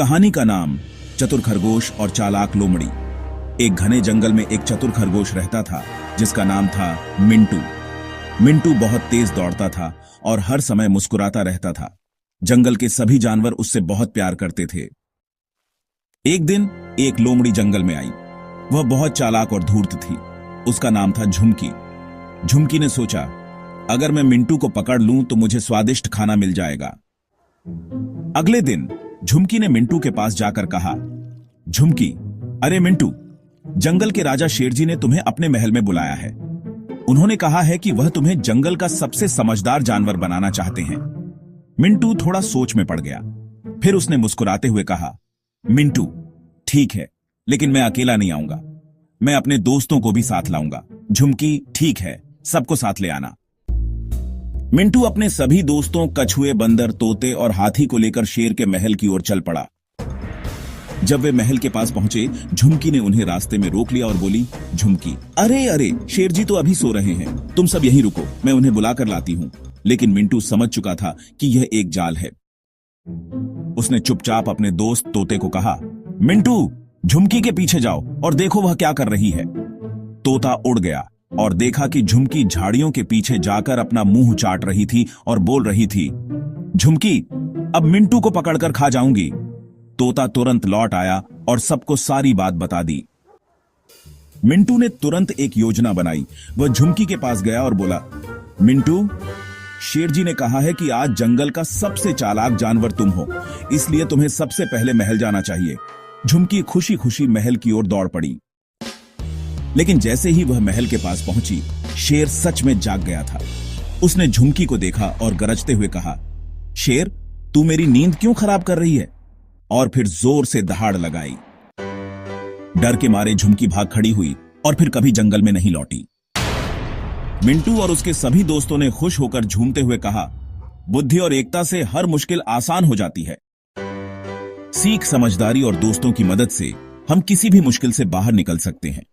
कहानी का नाम चतुर खरगोश और चालाक लोमड़ी। एक घने जंगल में एक चतुर खरगोश रहता था जिसका नाम था मिंटू। मिंटू बहुत तेज दौड़ता था और हर समय मुस्कुराता रहता था। जंगल के सभी जानवर उससे बहुत प्यार करते थे। एक दिन एक लोमड़ी जंगल में आई। वह बहुत चालाक और धूर्त थी। उसका नाम था झुमकी। झुमकी ने सोचा, अगर मैं मिंटू को पकड़ लूं तो मुझे स्वादिष्ट खाना मिल जाएगा। अगले दिन झुमकी ने मिंटू के पास जाकर कहा, झुमकी, अरे मिंटू, जंगल के राजा शेरजी ने तुम्हें अपने महल में बुलाया है। उन्होंने कहा है कि वह तुम्हें जंगल का सबसे समझदार जानवर बनाना चाहते हैं। मिंटू थोड़ा सोच में पड़ गया। फिर उसने मुस्कुराते हुए कहा, मिंटू, ठीक है, लेकिन मैं अकेला नहीं आऊंगा। मैं अपने दोस्तों को भी साथ लाऊंगा। झुमकी, ठीक है, सबको साथ ले आना। मिंटू अपने सभी दोस्तों कछुए, बंदर, तोते और हाथी को लेकर शेर के महल की ओर चल पड़ा। जब वे महल के पास पहुंचे, झुमकी ने उन्हें रास्ते में रोक लिया और बोली, झुमकी, अरे अरे, शेर जी तो अभी सो रहे हैं, तुम सब यहीं रुको, मैं उन्हें बुलाकर लाती हूं। लेकिन मिंटू समझ चुका था कि यह एक जाल है। उसने चुपचाप अपने दोस्त तोते को कहा, मिंटू, झुमकी के पीछे जाओ और देखो वह क्या कर रही है। तोता उड़ गया और देखा कि झुमकी झाड़ियों के पीछे जाकर अपना मुंह चाट रही थी और बोल रही थी, झुमकी, अब मिंटू को पकड़कर खा जाऊंगी। तोता तुरंत लौट आया और सबको सारी बात बता दी। मिंटू ने तुरंत एक योजना बनाई। वह झुमकी के पास गया और बोला, मिंटू, शेरजी ने कहा है कि आज जंगल का सबसे चालाक जानवर तुम हो, इसलिए तुम्हें सबसे पहले महल जाना चाहिए। झुमकी खुशी खुशी महल की ओर दौड़ पड़ी। लेकिन जैसे ही वह महल के पास पहुंची, शेर सच में जाग गया था। उसने झुमकी को देखा और गरजते हुए कहा, शेर, तू मेरी नींद क्यों खराब कर रही है? और फिर जोर से दहाड़ लगाई। डर के मारे झुमकी भाग खड़ी हुई और फिर कभी जंगल में नहीं लौटी। मिंटू और उसके सभी दोस्तों ने खुश होकर झूमते हुए कहा, बुद्धि और एकता से हर मुश्किल आसान हो जाती है। सीख, समझदारी और दोस्तों की मदद से हम किसी भी मुश्किल से बाहर निकल सकते हैं।